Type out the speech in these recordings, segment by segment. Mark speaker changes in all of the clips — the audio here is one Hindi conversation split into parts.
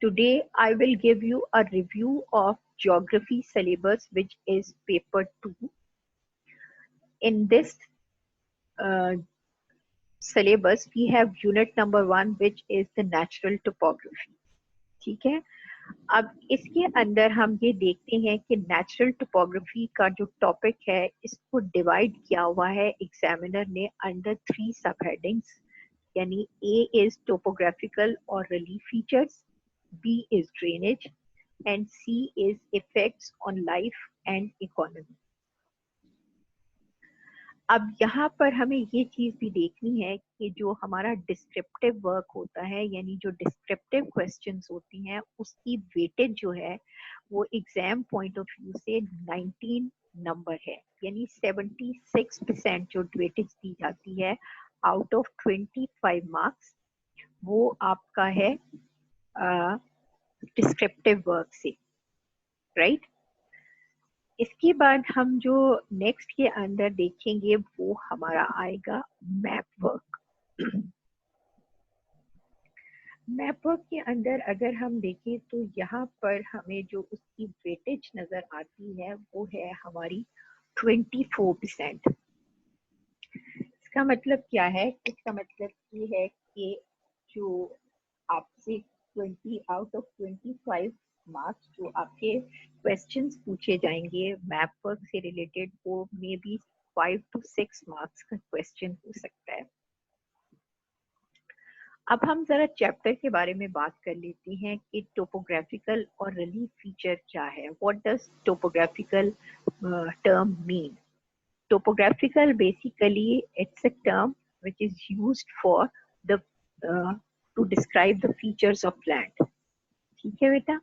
Speaker 1: Today I will give you a review of geography syllabus, which is paper 2. In this uh, syllabus we have unit number 1, which is the natural topography. ठीक है, अब इसके अंदर हम ये देखते हैं कि नेचुरल टोपोग्राफी का जो टॉपिक है इसको डिवाइड किया हुआ है एग्जामिनर ने अंडर 3 सब हेडिंग्स, यानी ए इज टोपोग्राफिकल और relief features, B is drainage and C is effects on life and economy. अब यहाँ पर हमें ये चीज भी देखनी है कि जो हमारा डिस्क्रिप्टिव वर्क होता है, यानी जो डिस्क्रिप्टिव क्वेश्चंस होती हैं, उसकी वेटेज जो है वो एग्जाम पॉइंट ऑफ व्यू से 19 नंबर है, यानी 76% जो वेटेज दी जाती है आउट ऑफ 25 मार्क्स, वो आपका है डिस्क्रिप्टिव वर्क से, राइट। इसके बाद हम जो नेक्स्ट के अंदर देखेंगे वो हमारा आएगा मैप वर्क। मैप वर्क के अंदर अगर हम देखें तो यहाँ पर हमें जो उसकी वेटेज नजर आती है वो है हमारी 24%। इसका मतलब क्या है? इसका मतलब ये है कि जो आपसे 20 आउट ऑफ 25 मार्क्स जो आपके क्वेश्चंस पूछे जाएंगे मैप वर्क से रिलेटेड, वो मे बी 5 to 6 मार्क्स का क्वेश्चन हो सकता है। अब हम जरा चैप्टर के बारे में बात कर लेते हैं कि टोपोग्राफिकल और रिलीफ फीचर क्या है। What does topographical term mean? Topographical basically it's a term which is used for the to describe the features of land। ठीक है बेटा,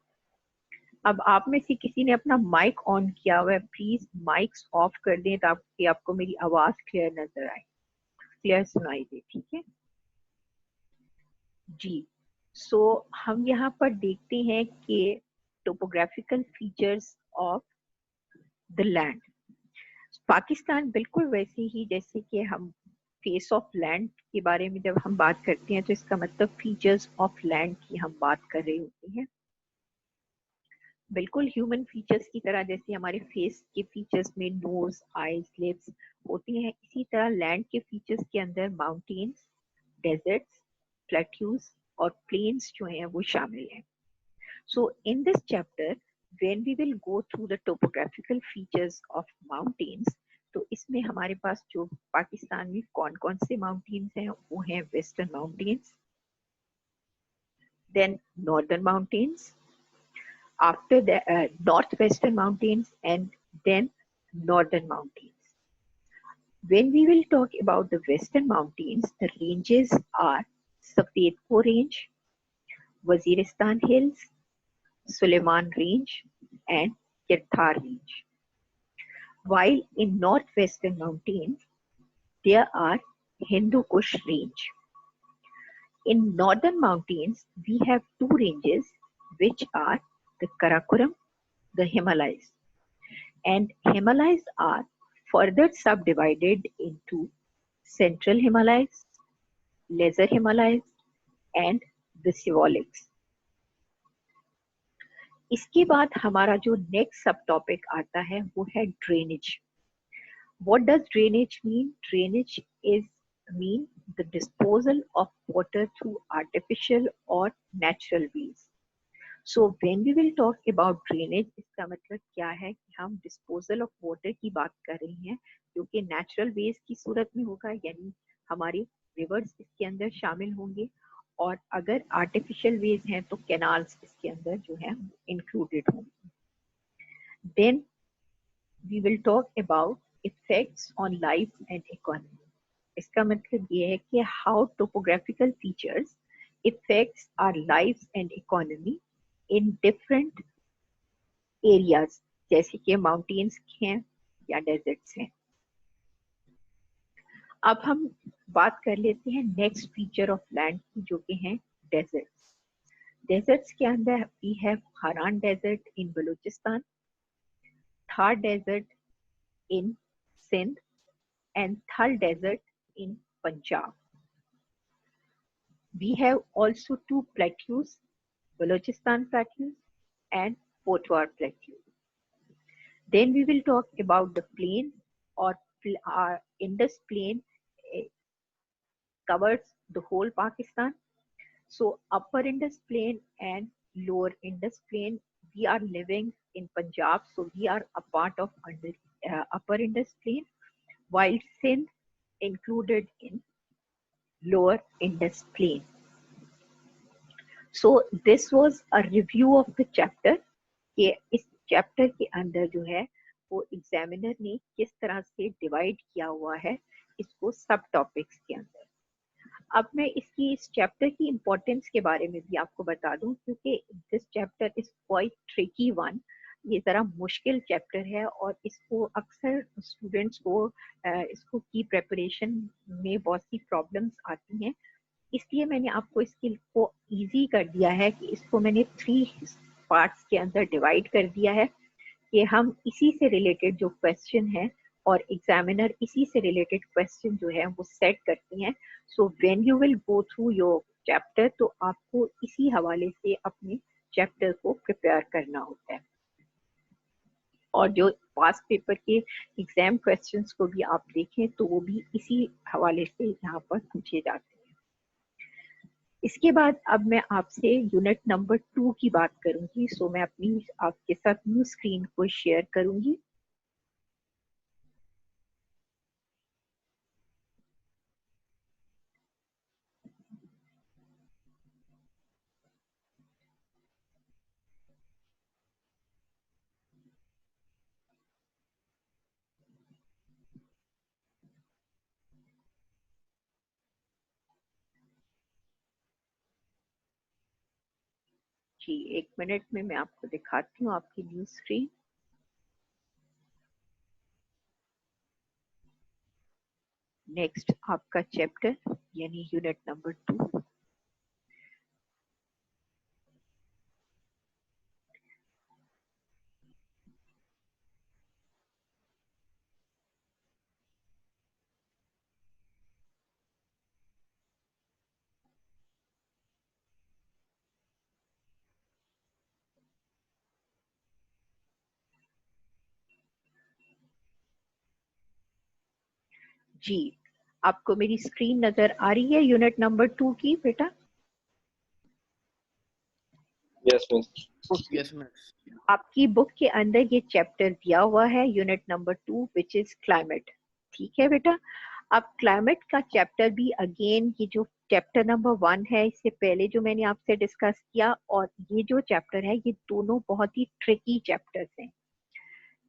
Speaker 1: अब आप में से किसी ने अपना माइक ऑन किया हुआ है, प्लीज माइक्स ऑफ कर दें ताकि आपको मेरी आवाज क्लियर नजर आए, क्लियर सुनाई दे। ठीक है जी। सो हम यहाँ पर देखते हैं कि topographical features of the land. Pakistan बिल्कुल वैसे ही जैसे कि हम फेस ऑफ लैंड के बारे में जब हम बात करते हैं तो इसका मतलब फीचर्स ऑफ लैंड की हम बात कर रहे होते हैं। बिल्कुल ह्यूमन फीचर्स की तरह, जैसे हमारे फेस के फीचर्स में नोज, आईज, लिप्स होती हैं, इसी तरह लैंड के फीचर्स के अंदर माउंटेन्स, डेजर्ट्स, प्लेट्यूज और प्लेन्स जो हैं वो शामिल हैं। So in this chapter when we will go through the topographical features of mountains, तो इसमें हमारे पास जो पाकिस्तान में कौन कौन से माउंटेन्स हैं वो हैं western mountains, then northern mountains, after the northwestern mountains and then northern mountains. When we will talk about the western mountains, the ranges are Safedko Range, Waziristan Hills, Suleiman Range and Kirthar Range. While in northwestern mountains, there are Hindu Kush Range. In northern mountains, we have two ranges, which are the Karakoram, the Himalayas. And Himalayas are further subdivided into Central Himalayas, Lesser Himalayas, and the Siwaliks. इसके बाद हमारा जो नेक्स्ट सब टॉपिक आता है वो है drainage. What does drainage mean? Drainage is mean the disposal of water through artificial or natural ways. So when we will talk about drainage, इसका मतलब क्या है कि हम disposal of water की बात कर रहे हैं जो कि natural ways की सूरत में होगा, यानी हमारे rivers इसके अंदर शामिल होंगे, और अगर artificial ways हैं तो canals इसके अंदर जो है included होंगे। Then we will talk about effects on life and economy. इसका मतलब ये है कि how topographical features affects our lives and economy in different areas, जैसे कि माउंटेन्स हैं या डेजर्ट्स हैं। अब हम बात कर लेते हैं नेक्स्ट फीचर ऑफ लैंड की, जो कि हैं डेजर्ट्स। डेजर्ट्स के अंदर we have Haran desert in Balochistan, Thar desert in Sindh and Thal Desert in Punjab. We have also two plateaus, Balochistan plateaus, and Potwar plateau. Then we will talk about the plain or Indus plain eh, covers the whole Pakistan. So upper Indus plain and lower Indus plain, we are living in Punjab, so we are a part of upper Indus plain, while Sindh included in lower Indus plain. So this was a review of the chapter कि इस चैप्टर के अंदर जो है वो एग्जामिनर ने किस तरह से डिवाइड किया हुआ है इसको सब टॉपिक्स के अंदर। अब मैं इस चैप्टर की इम्पोर्टेंस के बारे में भी आपको बता दूं, क्योंकि this chapter is quite tricky one. ये ज़रा मुश्किल चैप्टर है और इसको अक्सर स्टूडेंट्स को इसको की प्रेपरेशन में बहुत सी प्रॉब्लम्स आती हैं, इसलिए मैंने आपको इसको इजी कर दिया है कि इसको मैंने 3 पार्ट्स के अंदर डिवाइड कर दिया है कि हम इसी से रिलेटेड जो क्वेश्चन है और एग्जामिनर इसी से रिलेटेड क्वेश्चन जो है वो सेट करती हैं। So when you will go through your chapter, तो आपको इसी हवाले से अपने चैप्टर को प्रिपेयर करना होता है, और जो पास्ट पेपर के एग्जाम क्वेश्चंस को भी आप देखें तो वो भी इसी हवाले से यहाँ पर पूछे जाते हैं। इसके बाद अब मैं आपसे यूनिट नंबर 2 की बात करूंगी। सो मैं अपनी आपके साथ न्यू स्क्रीन को शेयर करूंगी। जी 1 मिनट में मैं आपको दिखाती हूँ आपकी न्यू स्क्रीन। नेक्स्ट आपका चैप्टर यानी यूनिट नंबर 2। जी आपको मेरी स्क्रीन नजर आ रही है यूनिट नंबर 2 की बेटा?
Speaker 2: Yes
Speaker 1: miss. आपकी बुक के अंदर ये चैप्टर दिया हुआ है unit number 2 which is climate. ठीक है बेटा, अब क्लाइमेट का चैप्टर भी अगेन ये जो चैप्टर नंबर 1 है इससे पहले जो मैंने आपसे डिस्कस किया, और ये जो चैप्टर है ये दोनों बहुत ही ट्रिकी चैप्टर्स हैं,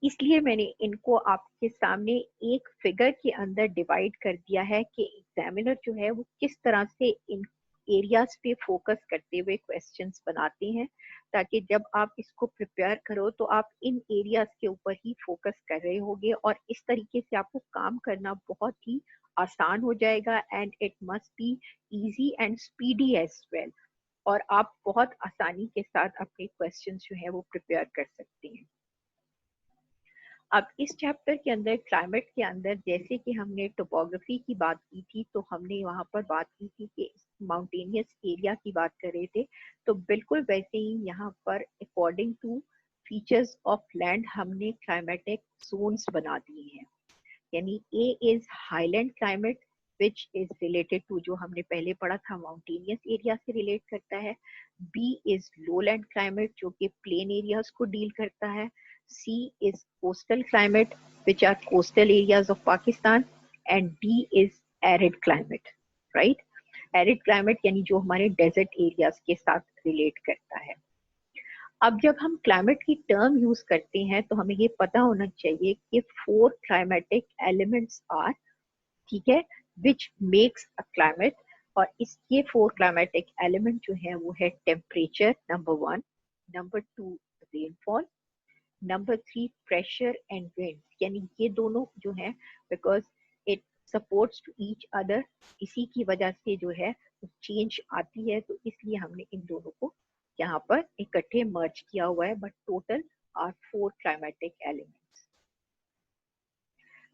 Speaker 1: इसलिए मैंने इनको आपके सामने एक फिगर के अंदर डिवाइड कर दिया है कि एग्जामिनर जो है वो किस तरह से इन एरियाज पे फोकस करते हुए क्वेश्चंस बनाते हैं, ताकि जब आप इसको प्रिपेयर करो तो आप इन एरियाज के ऊपर ही फोकस कर रहे होगे, और इस तरीके से आपको काम करना बहुत ही आसान हो जाएगा and it must be easy and speedy as well, और आप बहुत आसानी के साथ अपने क्वेश्चंस जो है वो प्रिपेयर कर सकते हैं। अब इस चैप्टर के अंदर क्लाइमेट के अंदर जैसे कि हमने टोपोग्राफी की बात की थी, तो हमने वहाँ पर बात की थी कि माउंटेनियस एरिया की बात कर रहे थे, तो बिल्कुल वैसे ही यहाँ पर according to features of land हमने क्लाइमेटिक जोन्स बना दिए हैं। यानी A is highland climate which is related to, जो हमने पहले पढ़ा था, माउंटेनियस एरिया से रिलेट करता है। बी इज लोलैंड क्लाइमेट जो कि प्लेन एरियाज को डील करता है। C is coastal climate, which are coastal areas of Pakistan, and D is arid climate, right? Arid climate यानी जो हमारे desert areas के साथ relate करता है। अब जब हम क्लाइमेट की टर्म यूज करते हैं तो हमें ये पता होना चाहिए कि 4 climatic elements are, ठीक है, which makes a climate, और इसके 4 climatic element जो है वो है temperature number 1, number 2 rainfall, number 3 pressure and wind, यानी ये दोनों जो है because it supports to each other, इसी की वजह से जो है चेंज आती है, तो इसलिए हमने इन दोनों को यहाँ पर इकट्ठे मर्ज किया हुआ है, but total are 4 climatic elements.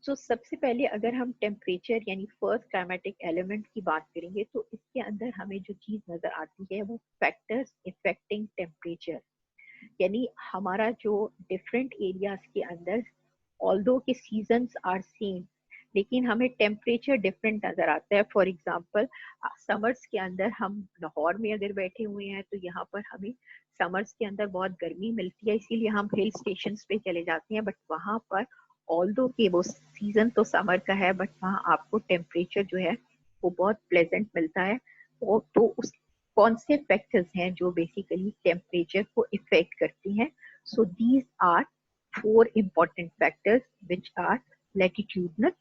Speaker 1: So सबसे पहले अगर हम टेम्परेचर यानी फर्स्ट क्लाइमेटिक एलिमेंट की बात करेंगे तो इसके अंदर हमें जो चीज नजर आती है वो फैक्टर्स इफेक्टिंग टेम्परेचर, यानी हमारा जो डिफरेंट एरियाज के अंदर ऑल्दो के सीजन्स आर सेम लेकिन हमें टेम्परेचर डिफरेंट नजर आता है। फॉर एग्जांपल समर्स के अंदर हम लाहौर में अगर बैठे हुए हैं तो यहाँ पर हमें समर्स के अंदर बहुत गर्मी मिलती है, इसीलिए हम हिल स्टेशन पे चले जाते हैं, बट वहाँ पर ऑल्दो के वो सीजन तो समर का है बट वहाँ आपको टेम्परेचर जो है वो बहुत प्लेजेंट मिलता है। और तो उस कौन से फैक्टर्स हैं जो बेसिकली टेम्परेचर को इफेक्ट करती हैं? So these are four important factors which are latitudinal,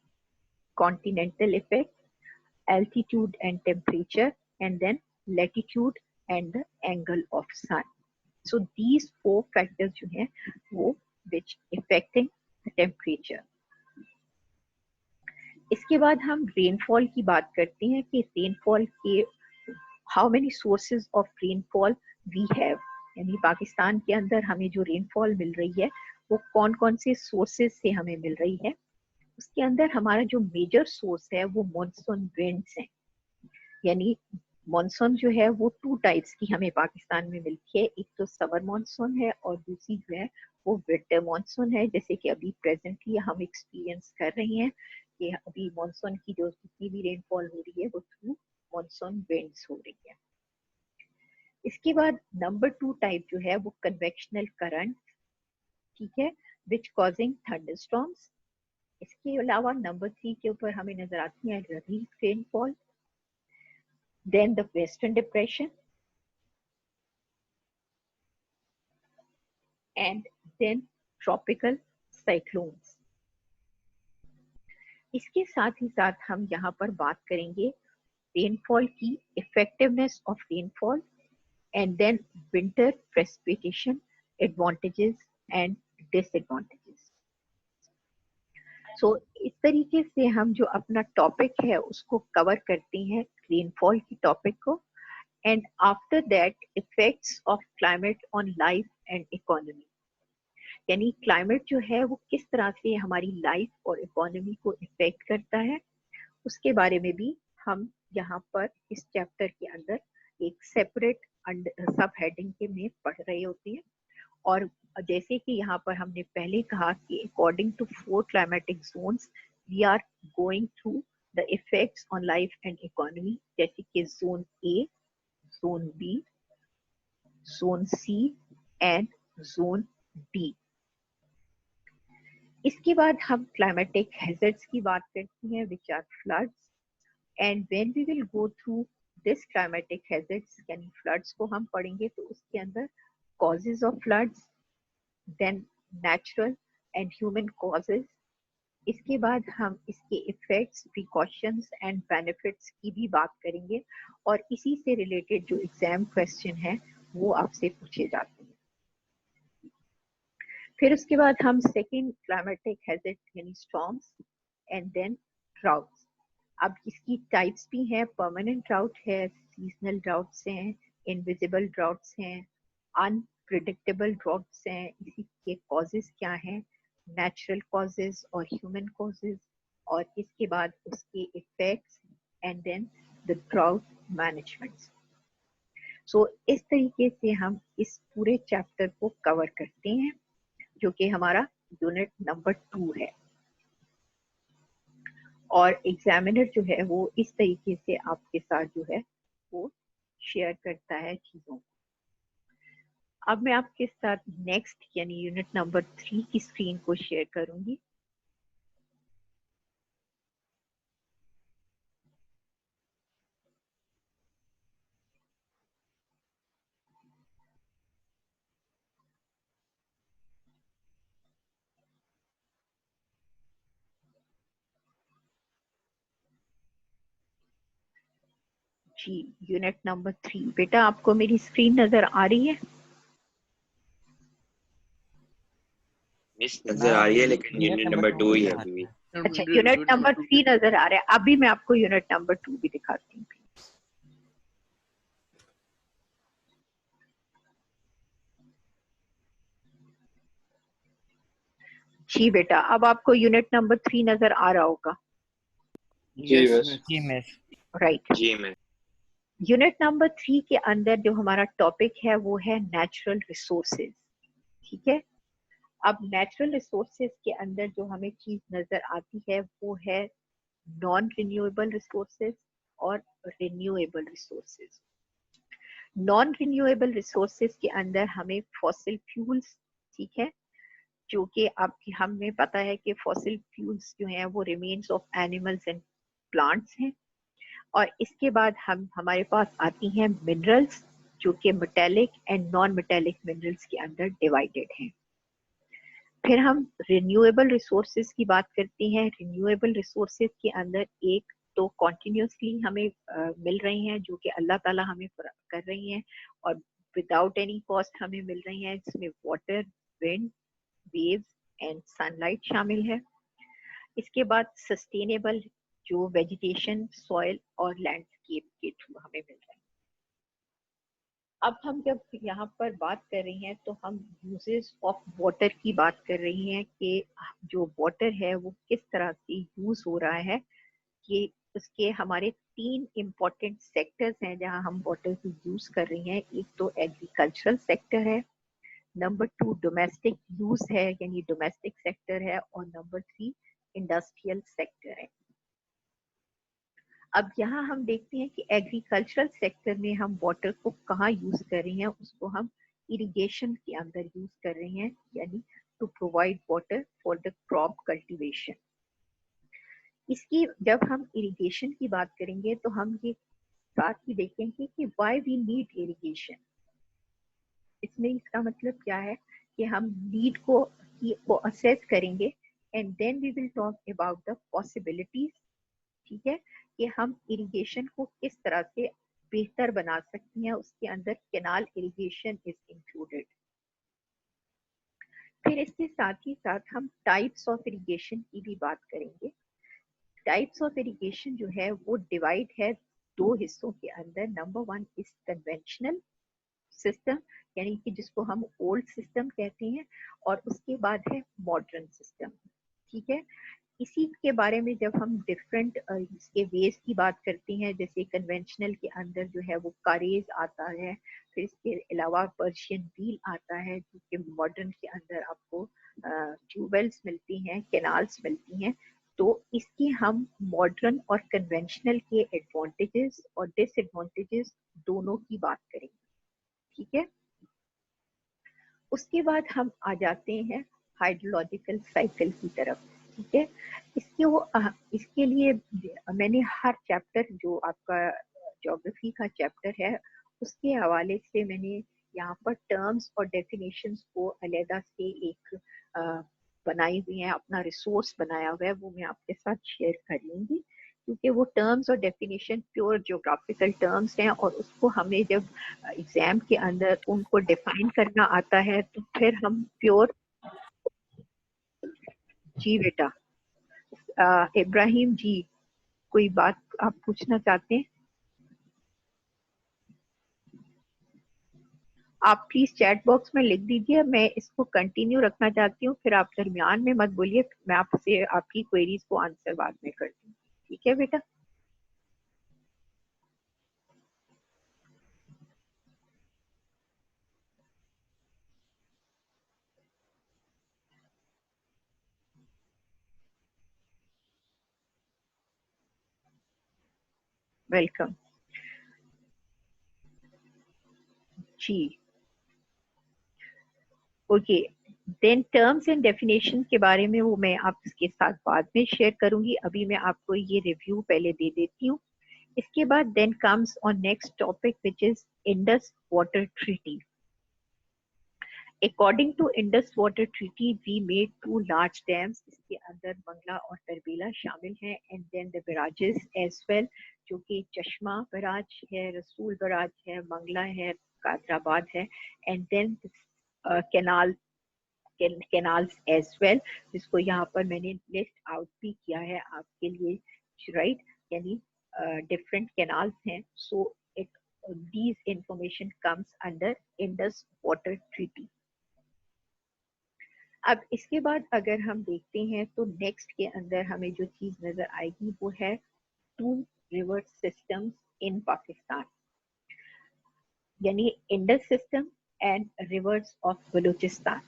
Speaker 1: continental effect, altitude and temperature, and then latitude and the angle of sun. So these four factors जो हैं वो which affecting the temperature. इसके बाद हम रेनफॉल की बात करते हैं कि रेनफॉल के how many sources of rainfall we have, यानी पाकिस्तान के अंदर हमें जो रेनफॉल मिल रही है वो कौन कौन से सोर्सेज से हमें मिल रही है। उसके अंदर हमारा जो मेजर सोर्स है वो मॉनसून विंड्स हैं, यानी मॉनसून जो है वो टू टाइप्स की हमें पाकिस्तान में मिलती है, एक तो समर मॉनसून है और दूसरी जो है वो विंटर मॉनसून है। जैसे कि अभी प्रेजेंटली हम एक्सपीरियंस कर रहे हैं कि अभी मॉनसून की जो जितनी भी रेनफॉल हो रही है वो थ्रू मॉनसून विंड्स हो रही है। इसके बाद नंबर टू टाइप जो है वो कन्वेक्शनल करंट, ठीक है, विच कॉजिंग थंडरस्टॉर्म्स। इसके अलावा नंबर थ्री के ऊपर हमें नजर आती है रबीक rainfall, then the western depression and then tropical cyclones. इसके साथ ही साथ हम यहाँ पर बात करेंगे रेनफॉल की effectiveness of rainfall and then winter precipitation advantages and disadvantages. So इस तरीके से हम जो अपना टॉपिक है उसको कवर करते हैं, रेनफॉल की टॉपिक को, and after that effects of climate on life and economy, यानी क्लाइमेट जो है वो किस तरह से हमारी लाइफ और इकोनॉमी को इफेक्ट करता है उसके बारे में भी हम यहाँ पर इस चैप्टर के अंदर एक सेपरेट सब हेडिंग के में पढ़ रहे होते हैं। और जैसे कि यहाँ पर हमने पहले कहा कि according to four climatic zones we are going through the effects on life and economy, जैसे कि zone A, zone B, zone C and zone D. इसके बाद हम क्लाइमेटिक हैजर्ड्स की बात करते हैं which are floods, and when we will go through this climatic hazards यानी फ्लड्स को हम पढ़ेंगे तो उसके अंदर causes of floods, then natural and human causes. इसके बाद हम इसके इफेक्ट्स, प्रिकॉशंस एंड बेनिफिट्स की भी बात करेंगे और इसी से रिलेटेड जो एग्जाम क्वेश्चन है वो आपसे पूछे जाते हैं। फिर उसके बाद हम सेकेंड क्लाइमेटिक हैजर्ड यानी स्टॉर्म्स एंड देन ड्राउट्स। अब इसकी टाइप्स भी हैं, परमानेंट ड्राउट है, सीजनल ड्राउट्स हैं, इनविजिबल ड्राउट्स हैं, अनप्रिडिक्टेबल ड्राउट्स हैं। इसी के कॉजेज क्या हैं, नेचुरल कॉजेज और ह्यूमन कॉजेज, और इसके बाद उसके effects and then the drought management. So इस तरीके से हम इस पूरे चैप्टर को कवर करते हैं जो कि हमारा यूनिट नंबर 2 है। और एग्जामिनर जो है वो इस तरीके से आपके साथ जो है वो शेयर करता है चीजों को। अब मैं आपके साथ नेक्स्ट यानी यूनिट नंबर 3 की स्क्रीन को शेयर करूंगी। जी, यूनिट नंबर 3। बेटा आपको मेरी स्क्रीन नजर आ रही है?
Speaker 2: मिस नजर आ रही है लेकिन यूनिट नंबर 2 ही है अभी भी।
Speaker 1: अच्छा, यूनिट नंबर 3 नजर आ रहा है। अभी मैं आपको यूनिट नंबर 2 भी दिखाती हूँ। जी बेटा, अब आपको यूनिट नंबर 3 नजर आ रहा होगा।
Speaker 3: जी मिस।
Speaker 1: राइट।
Speaker 2: जी मैं
Speaker 1: यूनिट नंबर 3 के अंदर जो हमारा टॉपिक है वो है नेचुरल रिसोर्सेज। ठीक है। अब नेचुरल रिसोर्सेज के अंदर जो हमें चीज नजर आती है वो है नॉन रिन्यूएबल रिसोर्सेज और renewable resources. Non renewable resources के अंदर हमें फॉसिल फ्यूल्स, ठीक है, जो कि आपकी हमें पता है कि फॉसिल फ्यूल्स जो हैं वो remains of animals and plants हैं। और इसके बाद हमारे पास आती हैं मिनरल्स, जो कि metallic and non metallic minerals के अंदर डिवाइडेड हैं। फिर हम रिन्यूएबल रिसोर्सेज की बात करते हैं। रिन्यूएबल रिसोर्सेज के अंदर एक तो कॉन्टिन्यूसली हमें मिल रही हैं, जो कि अल्लाह ताला हमें कर रही हैं और विदाउट एनी कॉस्ट हमें मिल रही हैं। इसमें water, wind, waves and sunlight शामिल है। इसके बाद सस्टेनेबल, जो वेजिटेशन, सॉइल और लैंडस्केप के थ्रू हमें मिल रहे हैं। अब हम जब यहाँ पर बात कर रही हैं तो हम यूजेस ऑफ वाटर की बात कर रही हैं कि जो वाटर है वो किस तरह से यूज हो रहा है। कि उसके हमारे 3 इम्पोर्टेंट सेक्टर्स हैं जहाँ हम वाटर की यूज कर रही हैं। एक तो एग्रीकल्चरल सेक्टर है, नंबर 2 डोमेस्टिक यूज है यानी डोमेस्टिक सेक्टर है, और नंबर 3 इंडस्ट्रियल सेक्टर है। अब यहाँ हम देखते हैं कि एग्रीकल्चरल सेक्टर में हम वाटर को कहाँ यूज कर रहे हैं, उसको हम इरिगेशन के अंदर यूज कर रहे हैं, यानी to provide water for the crop cultivation. इसकी जब हम इरिगेशन की बात करेंगे तो हम ये साथ ही देखेंगे कि व्हाई वी नीड इरिगेशन। इसमें इसका मतलब क्या है कि हम नीड को असेस करेंगे and then we will talk about the possibilities. ठीक है, कि हम इरिगेशन को किस तरह से बेहतर बना सकते हैं। उसके अंदर कैनाल इरिगेशन इज इंक्लूडेड। फिर इसके साथ ही साथ हम टाइप्स ऑफ इरिगेशन की भी बात करेंगे। टाइप्स ऑफ इरिगेशन जो है वो डिवाइड है 2 हिस्सों के अंदर। नंबर 1 इज कन्वेंशनल सिस्टम, यानी कि जिसको हम ओल्ड सिस्टम कहते हैं, और उसके बाद है मॉडर्न सिस्टम। ठीक है, इसी के बारे में जब हम डिफरेंट इसके वेज की बात करते हैं, जैसे कन्वेंशनल के अंदर जो है वो कारेज आता है, फिर इसके अलावा पर्शियन व्हील आता है, जो कि मॉडर्न के अंदर आपको ट्यूबवेल्स मिलती हैं, कैनाल्स मिलती हैं। तो इसके हम मॉडर्न और कन्वेंशनल के एडवांटेजेस और डिसएडवांटेजेस दोनों की बात करेंगे। ठीक है, उसके बाद हम आ जाते हैं हाइड्रोलॉजिकल साइकिल की तरफ। ठीक है, इसके लिए मैंने हर चैप्टर जो आपका ज्योग्राफी का चैप्टर है उसके हवाले से मैंने यहाँ पर टर्म्स और डेफिनेशंस को अलग से एक बनाई हुई है, अपना रिसोर्स बनाया हुआ है, वो मैं आपके साथ शेयर कर लूंगी, क्योंकि वो टर्म्स और डेफिनेशन प्योर ज्योग्राफिकल टर्म्स हैं और उसको हमें जब एग्जाम के अंदर उनको डिफाइन करना आता है तो फिर हम प्योर। जी बेटा, इब्राहिम जी, कोई बात आप पूछना चाहते हैं? आप प्लीज चैट बॉक्स में लिख दीजिए, मैं इसको कंटिन्यू रखना चाहती हूँ, फिर आप दरमियान में मत बोलिए, मैं आपसे आपकी क्वेरीज को आंसर बाद में करती हूँ। ठीक है बेटा? वेलकम जी। Okay, then terms and definition के बारे में वो मैं आपके साथ बाद में शेयर करूंगी, अभी मैं आपको ये रिव्यू पहले दे देती हूँ। इसके बाद then comes on next topic which is Indus Water Treaty. According to Indus Water Treaty, we made 2 large dams. इसके अंदर मंगला और तरबेला शामिल हैं, and then the barrages as well, जो कि चश्मा बराज है, रसूल बराज है, मंगला है, कादराबाद है, and then canal canals as well, जिसको यहाँ पर मैंने लिस्ट आउट भी किया है आपके लिए, राइट, यानी डिफरेंट कैनाल्स हैं। So it these information comes under Indus Water Treaty. अब इसके बाद अगर हम देखते हैं तो नेक्स्ट के अंदर हमें जो चीज नजर आएगी वो है two river systems in Pakistan, यानी Indus system and rivers of Balochistan,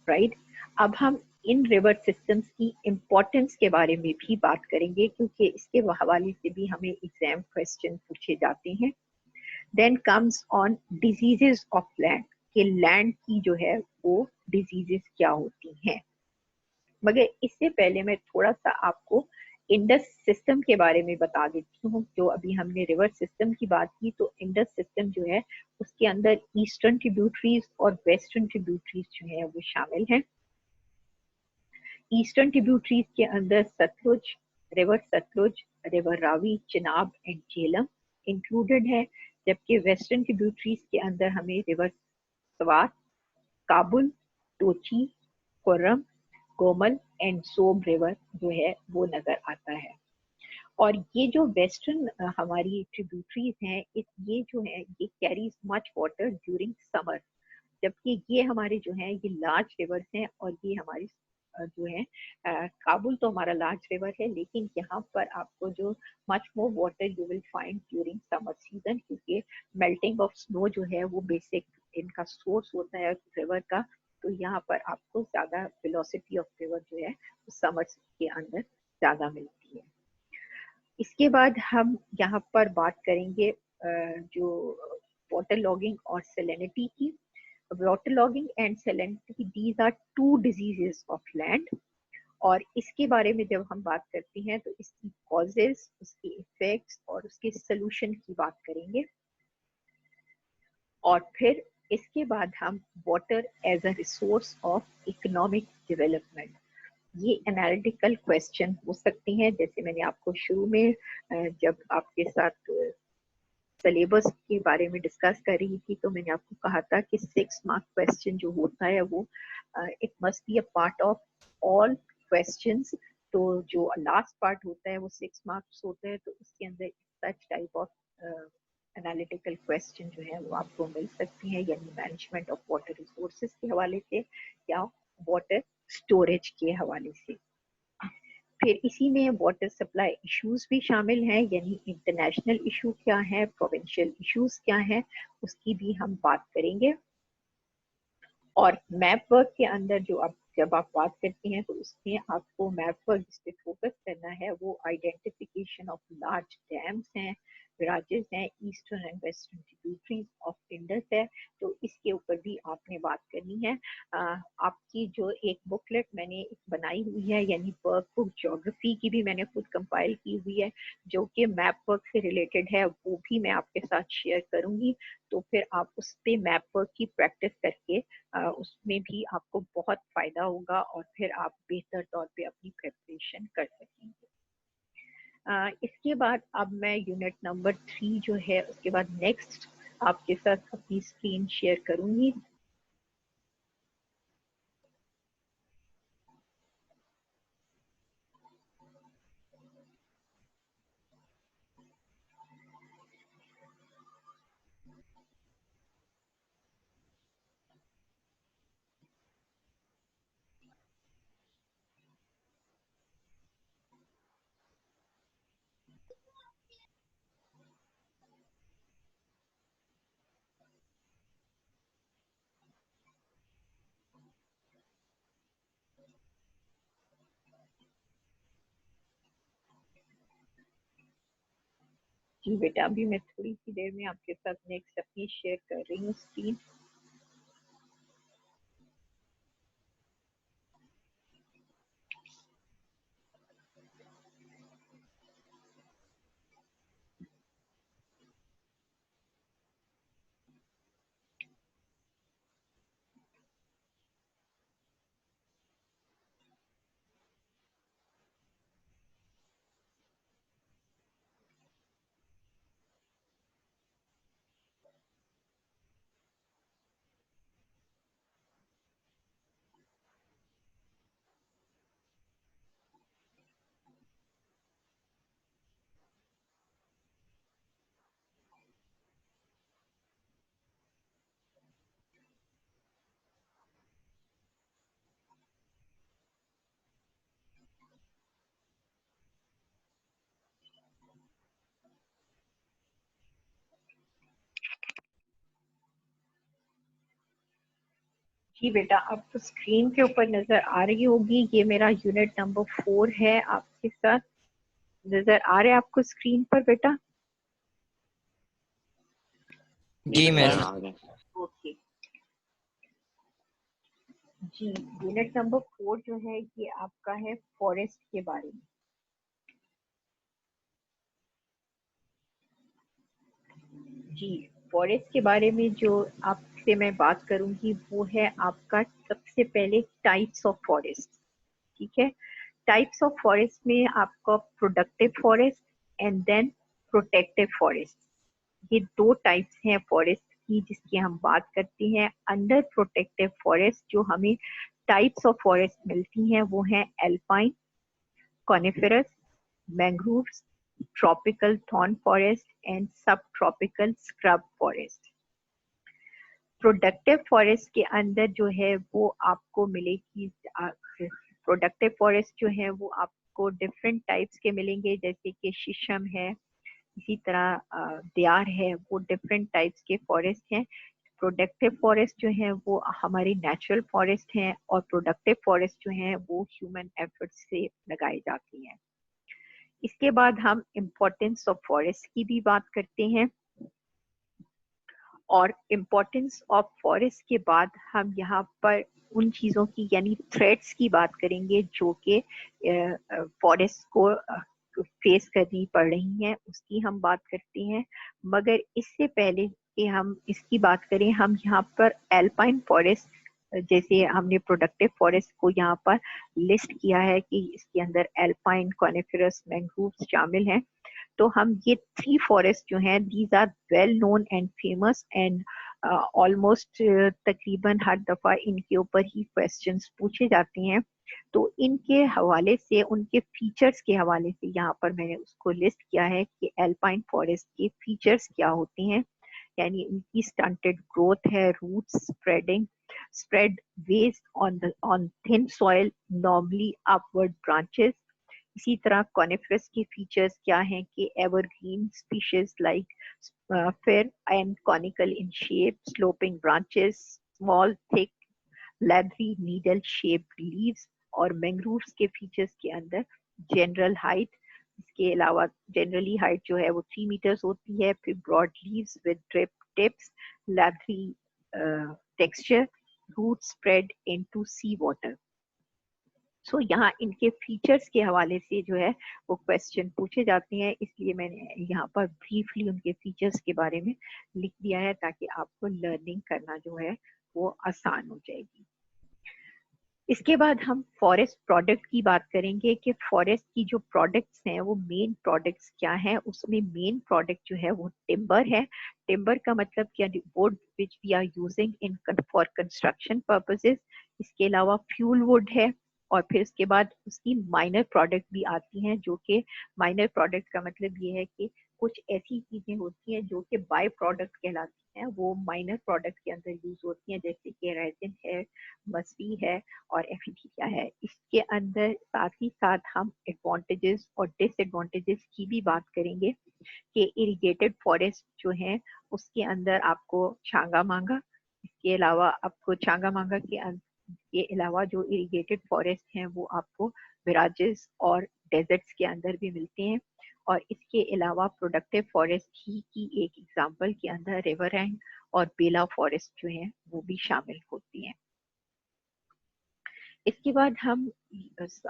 Speaker 1: right. अब हम इन रिवर सिस्टम्स की इम्पोर्टेंस के बारे में भी बात करेंगे, क्योंकि इसके हवाले से भी हमें एग्जाम क्वेश्चन पूछे जाते हैं। Then comes on diseases of land, कि लैंड की जो है वो डिजीजेस क्या होती हैं। मगर इससे पहले मैं थोड़ा सा आपको इंडस सिस्टम के बारे में बता देती हूँ। जो अभी हमने रिवर सिस्टम की बात की, तो इंडस सिस्टम जो है उसके अंदर ईस्टर्न ट्रिब्यूटरीज और वेस्टर्न ट्रिब्यूटरीज जो है वो शामिल हैं। ईस्टर्न ट्रिब्यूटरीज के अंदर Sutlej, river Ravi, Chenab and Jhelum included है, जबकि वेस्टर्न ट्रिब्यूटरीज के अंदर हमें river Swat, Kabul, Tochi, Kurram, Gomal and Soan river जो है वो नजर आता है। और ये जो वेस्टर्न हमारी ट्रिब्यूटरीज हैं, ये जो है ये carries much water during summer, जबकि ये हमारे जो हैं ये लार्ज रिवर्स हैं। और ये हमारी जो है काबुल तो हमारा लार्ज रिवर है, लेकिन यहाँ पर आपको जो much more water you will find during summer season, क्योंकि मेल्टिंग ऑफ स्नो जो है वो बेसिक इनका सोर्स होता है रिवर का। तो यहाँ पर आपको ज्यादा वेलोसिटी ऑफ रिवर जो है समर के अंदर ज्यादा मिलती है। इसके बाद हम यहाँ पर बात करेंगे जो वाटर लॉगिंग और सेलेनिटी की। Water logging and salinity, these are two diseases of land. और इसके बारे में जब हम बात करते हैं तो इसकी कॉजेस, उसके इफेक्ट्स और उसके सोल्यूशन की बात करेंगे। और फिर इसके बाद हम water as a resource of economic development, ये एनालिटिकल क्वेश्चन हो सकते हैं। जैसे मैंने आपको शुरू में जब आपके साथ सिलेबस के बारे में डिस्कस कर रही थी, तो मैंने आपको कहा था कि 6 मार्क क्वेश्चन जो होता है वो it must be a part of all questions. तो जो लास्ट पार्ट होता है वो 6 मार्क्स होता है, तो उसके अंदर such type of analytical question जो है वो आपको मिल सकती हैं, यानी मैनेजमेंट ऑफ वाटर रिसोर्सेज के हवाले से या वाटर स्टोरेज के हवाले से। फिर इसी में वाटर सप्लाई इश्यूज भी शामिल हैं, यानी इंटरनेशनल इशू क्या है, प्रोविंशियल इश्यूज क्या है, उसकी भी हम बात करेंगे। और मैप वर्क के अंदर जो आप जब आप बात करते हैं तो उसमें आपको मैप वर्क जिस पे फोकस करना है वो आइडेंटिफिकेशन ऑफ लार्ज डैम्स हैं, विराजेस हैं, eastern and western tributaries of Indus है। तो इसके ऊपर भी आपने बात करनी है। आपकी जो एक बुकलेट मैंने बनाई हुई है, यानी वर्क बुक ज्योग्राफी की भी मैंने खुद कंपाइल की हुई है, जो कि मैप वर्क से रिलेटेड है, वो भी मैं आपके साथ शेयर करूंगी। तो फिर आप उस पे मैप वर्क की प्रैक्टिस करके उसमें भी आपको बहुत फायदा होगा और फिर आप बेहतर तौर पे अपनी प्रिपरेशन कर सकेंगे। इसके बाद अब मैं यूनिट नंबर 3 जो है उसके बाद नेक्स्ट आपके साथ अपनी स्क्रीन शेयर करूंगी। जी बेटा, अभी मैं थोड़ी सी देर में आपके साथ नेक्स्ट अपनी शेयर कर रही हूँ स्क्रीन। जी बेटा, आपको स्क्रीन के ऊपर नजर आ रही होगी, ये मेरा यूनिट नंबर 4 है आपके साथ। नजर आ रहे हैं आपको स्क्रीन पर बेटा?
Speaker 3: जी मैम।
Speaker 1: ओके जी। यूनिट नंबर 4 जो है ये आपका है फॉरेस्ट के बारे में। जी, फॉरेस्ट के बारे में जो आपसे मैं बात करूंगी वो है आपका सबसे पहले टाइप्स ऑफ फॉरेस्ट। ठीक है, टाइप्स ऑफ फॉरेस्ट में आपका productive forest and then protective forest, ये दो टाइप्स हैं फॉरेस्ट की जिसकी हम बात करते हैं। अंडर प्रोटेक्टिव फॉरेस्ट जो हमें टाइप्स ऑफ फॉरेस्ट मिलती हैं वो हैं alpine, coniferous, mangroves, tropical thorn forest and sub tropical scrub forest. Productive forest के अंदर जो है वो आपको मिलेगी, प्रोडक्टिव फॉरेस्ट जो है वो आपको डिफरेंट टाइप्स के मिलेंगे, जैसे कि शीशम है, इसी तरह देयार है, वो डिफरेंट टाइप्स के फॉरेस्ट हैं। प्रोडक्टिव फॉरेस्ट जो है वो हमारी नेचुरल फॉरेस्ट हैं और प्रोडक्टिव फॉरेस्ट जो हैं वो ह्यूमन एफर्ट से लगाई जाती हैं। इसके बाद हम इम्पोर्टेंस ऑफ फॉरेस्ट की भी बात करते हैं, और इम्पोर्टेंस ऑफ फॉरेस्ट के बाद हम यहाँ पर उन चीज़ों की यानी थ्रेट्स की बात करेंगे जो कि फॉरेस्ट को फेस करनी पड़ रही हैं, उसकी हम बात करते हैं। मगर इससे पहले कि हम इसकी बात करें, हम यहाँ पर एल्पाइन फॉरेस्ट, जैसे हमने प्रोडक्टिव फॉरेस्ट को यहाँ पर लिस्ट किया है कि इसके अंदर एल्पाइन, कॉनिफेरस, मैंग्रोव्स शामिल हैं, तो हम ये थ्री फॉरेस्ट जो हैं these are well known and famous and almost तकरीबन हर दफा इनके ऊपर ही क्वेश्चंस पूछे जाते हैं। तो इनके हवाले से, उनके फीचर्स के हवाले से यहाँ पर मैंने उसको लिस्ट किया है कि एल्पाइन फॉरेस्ट के फीचर्स क्या होते हैं। यानी इनकी स्टंटेड ग्रोथ है, roots spreading spread ways on thin soil, normally upward branches. इसी तरह कॉनिफरस के फीचर्स क्या हैं कि evergreen species like fair and conical in shape, sloping branches, small, thick, leathery needle-shaped leaves, और मैंग्रोव्स के फीचर्स के अंदर जनरल हाइट, इसके अलावा जनरली हाइट जो है वो 3 मीटर्स होती है, फिर broad leaves with drip tips, leathery texture, root spread into sea water. So यहाँ इनके फीचर्स के हवाले से जो है वो क्वेश्चन पूछे जाते हैं, इसलिए मैंने यहाँ पर ब्रीफली उनके फीचर्स के बारे में लिख दिया है ताकि आपको लर्निंग करना जो है वो आसान हो जाएगी। इसके बाद हम फॉरेस्ट प्रोडक्ट की बात करेंगे कि फॉरेस्ट की जो प्रोडक्ट्स हैं वो मेन प्रोडक्ट्स क्या हैं। उसमें मेन प्रोडक्ट जो है वो टिम्बर है। टिम्बर का मतलब क्या, wood which we are using in for construction purposes. इसके अलावा फ्यूल वुड है, और फिर उसके बाद उसकी माइनर प्रोडक्ट भी आती हैं, जो कि माइनर प्रोडक्ट का मतलब ये है कि कुछ ऐसी चीजें होती हैं जो कि बाय प्रोडक्ट कहलाती हैं, वो माइनर प्रोडक्ट के अंदर यूज होती हैं, जैसे कि रेजिन है, मसली है और एफिडिया है। इसके अंदर साथ ही साथ हम एडवांटेजेस और डिसएडवांटेजेस की भी बात करेंगे कि इरिगेटेड फॉरेस्ट जो है उसके अंदर आपको छांगा मांगा, इसके अलावा आपको छांगा मांगा के अलावा जो इरिगेटेड फॉरेस्ट हैं वो आपको विराजेस और डेजर्ट्स के अंदर भी मिलते हैं। और इसके अलावा प्रोडक्टिव फॉरेस्ट ही की एक एग्जांपल के अंदर रिवरैंग और बेला फॉरेस्ट जो हैं वो भी शामिल होती हैं। इसके बाद हम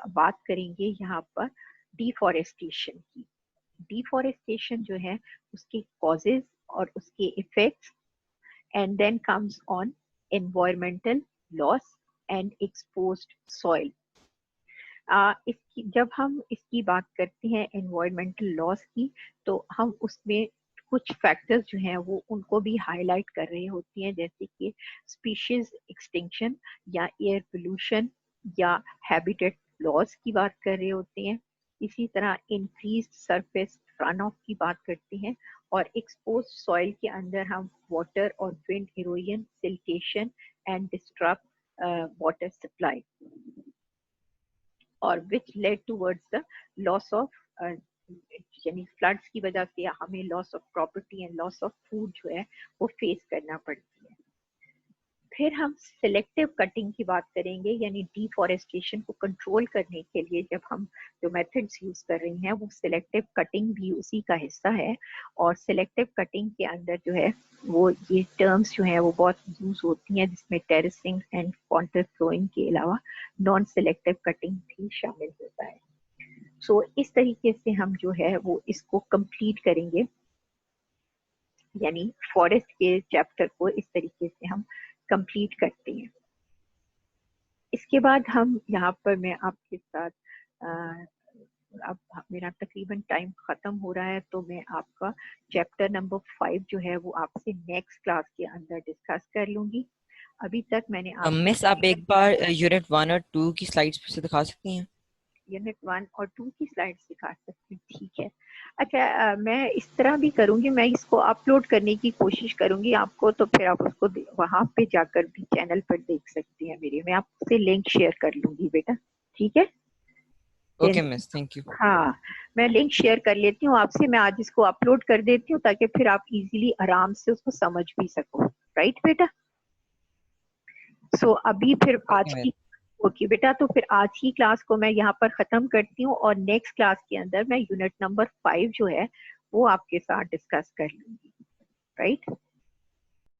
Speaker 1: बात करेंगे यहाँ पर डिफॉरेस्टेशन की। डिफॉरेस्टेशन जो है उसके कॉजेज और उसके effects, and then comes on environmental loss and exposed soil. इसकी जब हम इसकी बात करते हैं एनवायरमेंटल लॉस की, तो हम उसमें कुछ फैक्टर्स जो हैं वो उनको भी हाईलाइट कर रहे होती हैं, जैसे कि स्पीशीज एक्सटिंक्शन या एयर पोल्यूशन या हैबिटेट लॉस की बात कर रहे होते हैं। इसी तरह इंक्रीज्ड सरफेस रन ऑफ की बात करते हैं, और एक्सपोज सॉइल के अंदर हम वाटर और wind erosion, siltation and disturb water supply, और which led towards the loss of, यानी फ्लड्स की वजह से हमें loss of property and loss of food जो है वो फेस करना पड़ती है। फिर हम सिलेक्टिव कटिंग की बात करेंगे, यानी डिफॉरेस्टेशन को कंट्रोल करने के लिए जब हम जो मेथड्स यूज कर रहे हैं वो सिलेक्टिव कटिंग भी उसी का हिस्सा है। और सिलेक्टिव कटिंग के अंदर जो है वो ये टर्म्स जो है वो बहुत यूज होती हैं, जिसमें टेरेसिंग एंड कॉन्टर फ्लोइंग के अलावा नॉन सिलेक्टिव कटिंग भी शामिल होता है। सो इस तरीके से हम जो है वो इसको कंप्लीट करेंगे, यानी फॉरेस्ट के चैप्टर को इस तरीके से हम कंप्लीट करते हैं। इसके बाद हम यहाँ पर मैं आपके साथ अब मेरा तकरीबन टाइम खत्म हो रहा है, तो मैं आपका चैप्टर नंबर 5 जो है वो आपसे नेक्स्ट क्लास के अंदर डिस्कस कर लूंगी। अभी तक मैंने
Speaker 3: मिस आप एक बार यूनिट 1 और 2 की स्लाइड्स फिर से दिखा सकती हैं?
Speaker 1: यूनिट 1 और 2 की स्लाइड्स दिखा सकती हूँ, ठीक है। अच्छा, मैं इस तरह भी करूंगी, मैं इसको अपलोड करने की कोशिश करूंगी आपको, तो फिर आप उसको वहां पे जाकर भी चैनल पर देख सकती हैं मेरे। मैं आपसे लिंक शेयर कर लूंगी बेटा, ठीक है।
Speaker 3: Okay miss, thank you.
Speaker 1: हाँ, मैं लिंक शेयर कर लेती हूँ आपसे, मैं आज इसको अपलोड कर देती हूँ ताकि फिर आप इजीली आराम से उसको समझ भी सको। राइट बेटा? सो अभी फिर आज
Speaker 3: ओके
Speaker 1: की, ओके बेटा, तो फिर आज की क्लास को मैं यहाँ पर खत्म करती हूँ और नेक्स्ट क्लास के अंदर मैं यूनिट नंबर 5 जो है वो आपके साथ डिस्कस कर लूंगी। राइट?